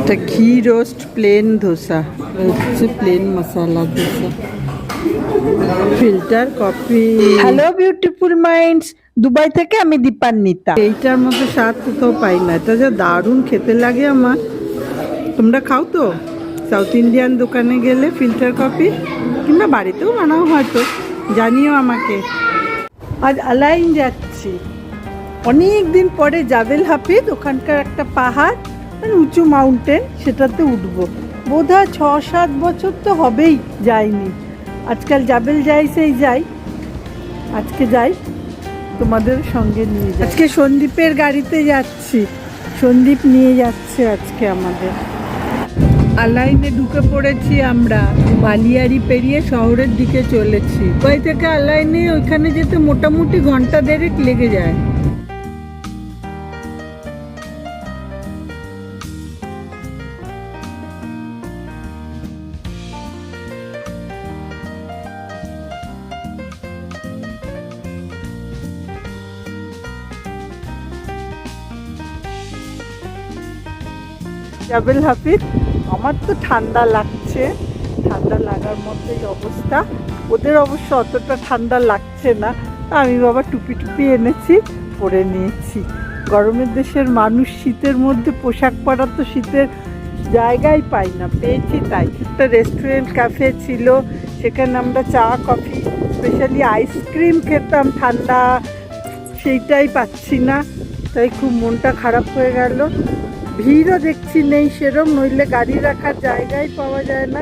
এটা ঘি roast plain dosa, হচ্ছে plain masala dosa, filter coffee. Hello beautiful minds, Dubai থেকে আমি দীপান্বিতা। এইটার মধ্যে স্বাদ কোথাও পাই না, এটা যা দারুণ খেতে লাগে আমার। তোমরা খাও তো সাউথ ইন্ডিয়ান দোকানে গেলে ফিল্টার কফি, কিংবা বাড়িতেও বানাও হয়তো, জানিও আমাকে। আজ আলাইন যাচ্ছি, অনেক দিন পরে জাবেল হাফিজ, ওখানকার একটা পাহাড় মানে উঁচু মাউন্টেন, সেটাতে উঠবো। বোধহয় 6-7 বছর তো হবেই যাইনি। আজকাল জাবেল যাই যাই, আজকে যাই, তোমাদের সঙ্গে নিয়ে যাই। আজকে সন্দীপের গাড়িতে যাচ্ছি, সন্দীপ নিয়ে যাচ্ছে আজকে আমাদের। আলাইনে ঢুকে পড়েছি আমরা, বালিয়ারি পেরিয়ে শহরের দিকে চলেছি। ওই থেকে আলাইনে ওইখানে যেতে মোটামুটি ঘন্টা দেড়েক লেগে যায়। জাবেল হাফিজ, আমার তো ঠান্ডা লাগছে, ঠান্ডা লাগার মধ্যেই অবস্থা। ওদের অবশ্য অতটা ঠান্ডা লাগছে না, আমি বাবা টুপি টুপি এনেছি, পরে নিয়েছি। গরমের দেশের মানুষ শীতের মধ্যে পোশাক পরা তো শীতের জায়গায় পাই না, পেয়েছি তাই। একটা রেস্টুরেন্ট ক্যাফে ছিল, সেখানে আমরা চা কফি স্পেশালি আইসক্রিম খেতাম ঠান্ডা, সেইটাই পাচ্ছি না, তাই খুব মনটা খারাপ হয়ে গেল। ভিড়ও দেখছি নেই সেরম, নইলে গাড়ি রাখার জায়গায় পাওয়া যায় না।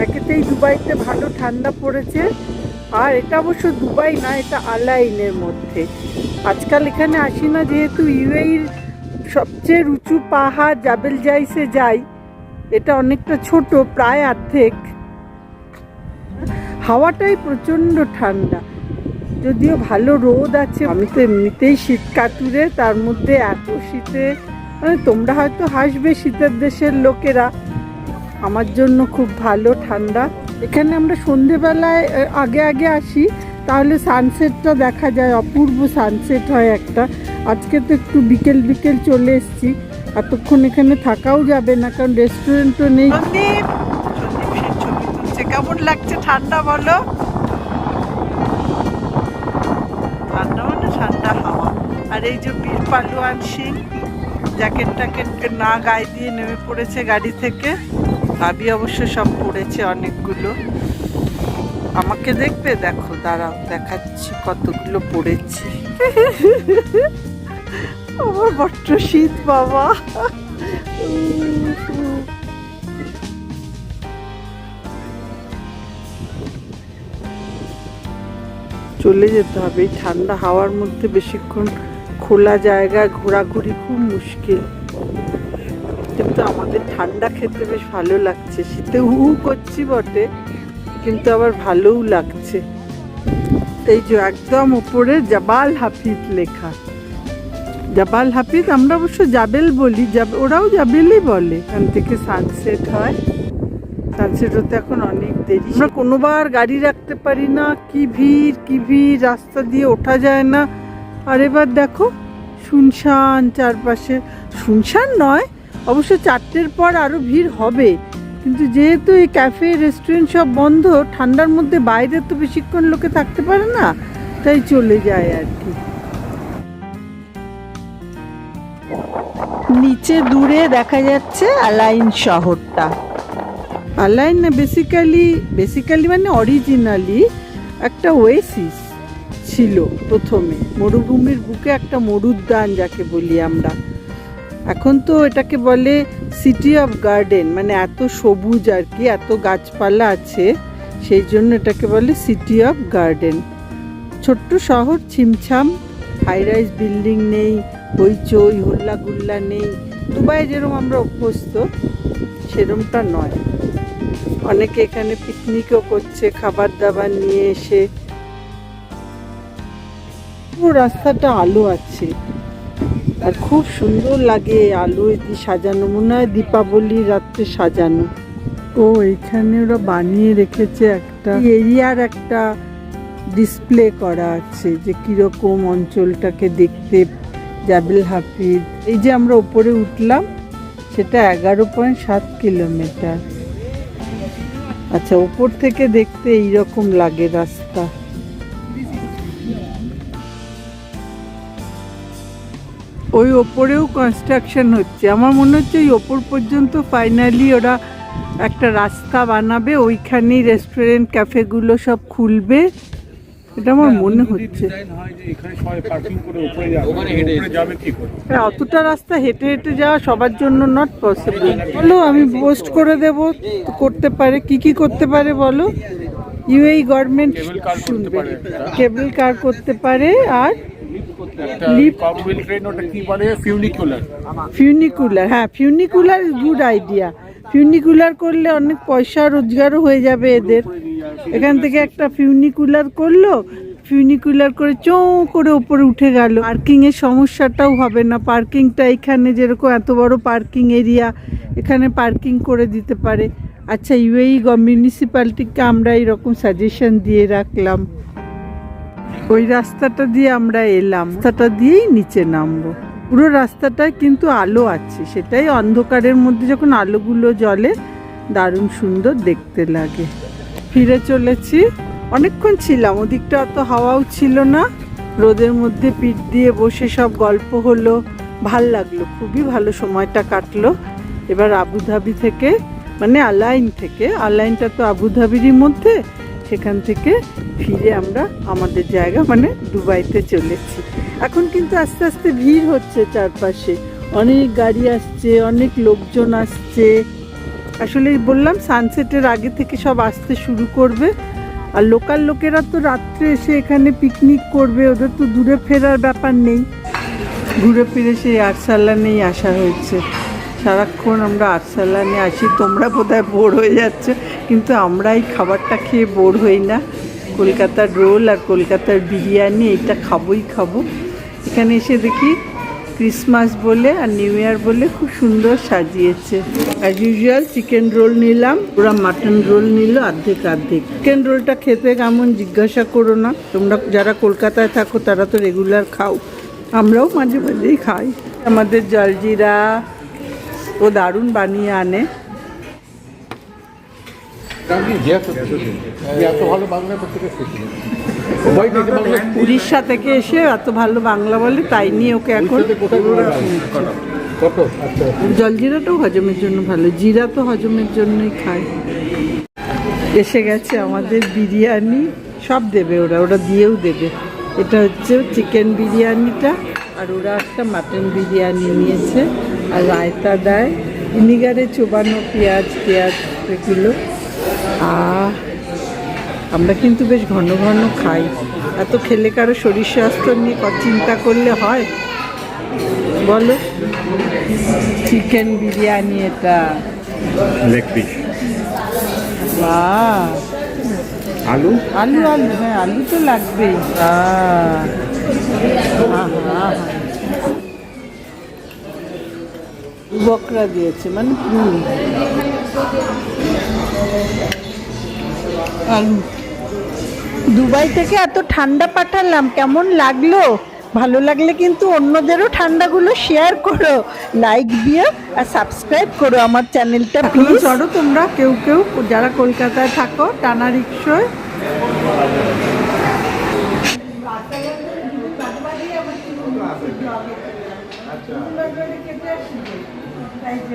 একেতেই দুবাইতে ভালো ঠান্ডা পড়েছে, আর এটা অবশ্য দুবাই না, এটা আলাইনের মধ্যে। আজকাল এখানে আসি না, যেহেতু ইউএইর সবচেয়ে উঁচু পাহাড় জাবেল জাইসে যাই, এটা অনেকটা ছোট, প্রায় অর্ধেক। হাওয়াটাই প্রচণ্ড ঠান্ডা, যদিও ভালো রোদ আছে। আমি তো এমনিতেই শীত কাতুরে, তার মধ্যে এত শীতে মানে তোমরা হয়তো হাসবে শীতের দেশের লোকেরা, আমার জন্য খুব ভালো ঠান্ডা। এখানে আমরা সন্ধেবেলায় আগে আসি, তাহলে সানসেটটা দেখা যায়, অপূর্ব সানসেট হয় একটা। আজকে তো একটু বিকেল চলে এসেছি, এতক্ষণ এখানে থাকাও যাবে না, কারণ রেস্টুরেন্টও নেই। সন্দীপ ছবি তুলছে। কেমন লাগছে ঠান্ডা বলো? ঠান্ডা মানে ঠান্ডা হাওয়া। আর এই যে বীর পালোয়ান সিং জ্যাকেট না গায়ে দিয়ে নেমে পড়েছে গাড়ি থেকে। ভাবি অবশ্য সব পড়েছে অনেকগুলো। আমাকে দেখবে? দেখো, দাঁড়াও দেখাচ্ছি কতগুলো পড়েছি। আমার বড্ড শীত বাবা। চলে যেতে হবে, এই ঠান্ডা হাওয়ার মধ্যে বেশিক্ষণ খোলা জায়গায় ঘোরাঘুরি খুব মুশকিল। কিন্তু আমাদের ঠান্ডা খেতে বেশ ভালো লাগছে, শীতে হু করছি বটে, কিন্তু আবার ভালোও লাগছে। এই যে একদম উপরে জাবাল হাফিজ লেখা, জাবাল হাফিজ। আমরা অবশ্য জাবেল বলি, ওরাও জাবেলই বলে। এখান থেকে সানসেট হয়, সানসেট হতে এখন অনেক দেরি। আমরা কোনোবার গাড়ি রাখতে পারি না, কি ভিড়, রাস্তা দিয়ে ওঠা যায় না। আর এবার দেখো শুনশান, চারপাশে শুনশান নয় অবশ্য, 4টের পর আরও ভিড় হবে, কিন্তু যেহেতু এই ক্যাফে রেস্টুরেন্ট সব বন্ধ, ঠান্ডার মধ্যে বাইরে তো বেশিক্ষণ লোকে থাকতে পারে না, তাই চলে যায় আর কি। নিচে দূরে দেখা যাচ্ছে আলাইন শহরটা। আলাইন না বেসিক্যালি মানে অরিজিনালি একটা ওয়েসিস ছিল প্রথমে, মরুভূমির বুকে একটা মরুদ্যান যাকে বলি আমরা। এখন তো এটাকে বলে সিটি অফ গার্ডেন, মানে এত সবুজ আর কি, এত গাছপালা আছে, সেই জন্য এটাকে বলে সিটি অফ গার্ডেন। ছোট্ট শহর, ছিমছাম, হাই রাইজ বিল্ডিং নেই, হইচই হল্লাগুল্লা নেই। দুবাই যেরকম আমরা অভ্যস্ত সেরকমটা নয়। অনেকে এখানে পিকনিকও করছে, খাবার দাবার নিয়ে এসে। পুরো রাস্তাটা আলো আছে, আর খুব সুন্দর লাগে আলো দিয়ে সাজানো, মনে হয় দীপাবলির রাত্রে সাজানো। ও এখানে ওরা বানিয়ে রেখেছে একটা এরিয়ার একটা ডিসপ্লে করা আছে, যে কিরকম অঞ্চলটাকে দেখতে জাবেল হাফিজ। এই যে আমরা উপরে উঠলাম, সেটা 11.7 কিলোমিটার। আচ্ছা, উপর থেকে দেখতে এইরকম লাগে রাস্তা। ওই ওপরেও কনস্ট্রাকশন হচ্ছে, আমার মনে হচ্ছে ওই ওপর পর্যন্ত ফাইনালি ওরা একটা রাস্তা বানাবে, ওইখানেই রেস্টুরেন্ট ক্যাফেগুলো সব খুলবে, এটা আমার মনে হচ্ছে। অতটা রাস্তা হেঁটে হেঁটে যাওয়া সবার জন্য নট পসিবল। বলো, আমি পোস্ট করে দেব, করতে পারে। কি কি করতে পারে বলো? ইউএই গভর্নমেন্ট শুনবে, কেবল কার করতে পারে, আর ফিউনিকুলার, হ্যাঁ funicular is good idea. Funicular করলে অনেক পয়সা রোজগারও হয়ে যাবে এদের। এখান থেকে একটা ফিউনিকুলার করলো, ফিউনিকুলার করে চোঁ করে উপরে উঠে গেল, পার্কিংয়ের সমস্যাটাও হবে না। পার্কিংটা এখানে যেরকম এত বড় পার্কিং এরিয়া, এখানে পার্কিং করে দিতে পারে। আচ্ছা, ইউএই মিউনিসিপ্যালিটিকে আমরা এরকম সাজেশন দিয়ে রাখলাম। ওই রাস্তাটা দিয়ে আমরা এলাম, রাস্তাটা দিয়েই নিচে নামবো। পুরো রাস্তাটায় কিন্তু আলো আছে, সেটাই অন্ধকারের মধ্যে যখন আলোগুলো জ্বলে দারুণ সুন্দর দেখতে লাগে। ফিরে চলেছি, অনেকক্ষণ ছিলাম, ওদিকটা অত হাওয়াও ছিল না, রোদের মধ্যে পিঠ দিয়ে বসে সব গল্প হলো, ভাল লাগলো, খুবই ভালো সময়টা কাটলো। এবার আবুধাবি থেকে, মানে আলাইন থেকে, আলাইনটা তো আবুধাবিরই মধ্যে, সেখান থেকে ফিরে আমরা আমাদের জায়গা মানে দুবাইতে চলেছি। এখন কিন্তু আস্তে আস্তে ভিড় হচ্ছে চারপাশে, অনেক গাড়ি আসছে, অনেক লোকজন আসছে। আসলে বললাম সানসেটের আগে থেকে সব আসতে শুরু করবে। আর লোকাল লোকেরা তো রাত্রে এসে এখানে পিকনিক করবে, ওদের তো দূরে ফেরার ব্যাপার নেই। ঘুরে ফিরে সেই আরসালানেই আসা হয়েছে। সারাক্ষণ আমরা আরসালানে আসি, তোমরা বোধহয় বোর হয়ে যাচ্ছে, কিন্তু আমরা এই খাবারটা খেয়ে বোর হই না। কলকাতার রোল আর কলকাতার বিরিয়ানি, এটা খাবোই খাবো। এখানে এসে দেখি ক্রিসমাস বলে আর নিউ ইয়ার বলে খুব সুন্দর সাজিয়েছে। অ্যাজ ইউজুয়াল চিকেন রোল নিলাম, ওরা মাটন রোল নিল অর্ধেক অর্ধেক। চিকেন রোলটা খেতে কেমন জিজ্ঞাসা করো না, তোমরা যারা কলকাতায় থাকো তারা তো রেগুলার খাও, আমরাও মাঝে মাঝেই খাই। আমাদের জলজিরা ও দারুণ বানিয়ে আনে। উড়িষ্যা থেকে এসে এত ভালো বাংলা বলে, তাই নিয়ে ওকে এখন। জলজিরাটাও হজমের জন্য ভালো, জিরা তো হজমের জন্যই খায়। এসে গেছে আমাদের বিরিয়ানি, সব দেবে ওরা, ওরা দিয়েও দেবে। এটা হচ্ছে চিকেন বিরিয়ানিটা, আর ওরা একটা মাটন বিরিয়ানি নিয়েছে, আর রায়তা দেয়, ভিনিগারে চোবানো পেঁয়াজ এগুলো। আমরা কিন্তু বেশ ঘন ঘন খাই, এত খেলে কারো শরীর স্বাস্থ্য নিয়ে চিন্তা করলে হয় বলো? চিকেন বিরিয়ানি, এটা লেগ পিস, আলু আলু আলু, হ্যাঁ আলু তো লাগবেই। বকরা দিয়েছে, মানে আলু। দুবাই থেকে এত ঠান্ডা পাঠালাম, কেমন লাগলো? ভালো লাগলে কিন্তু অন্যদেরও ঠান্ডাগুলো শেয়ার করো, লাইক দিও আর সাবস্ক্রাইব করো আমার চ্যানেলটা প্লিজ। চলো তোমরা কেউ কেউ যারা কলকাতায় থাকো টানা রিক্সায়।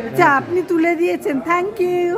আচ্ছা, আপনি তুলে দিয়েছেন, থ্যাংক ইউ।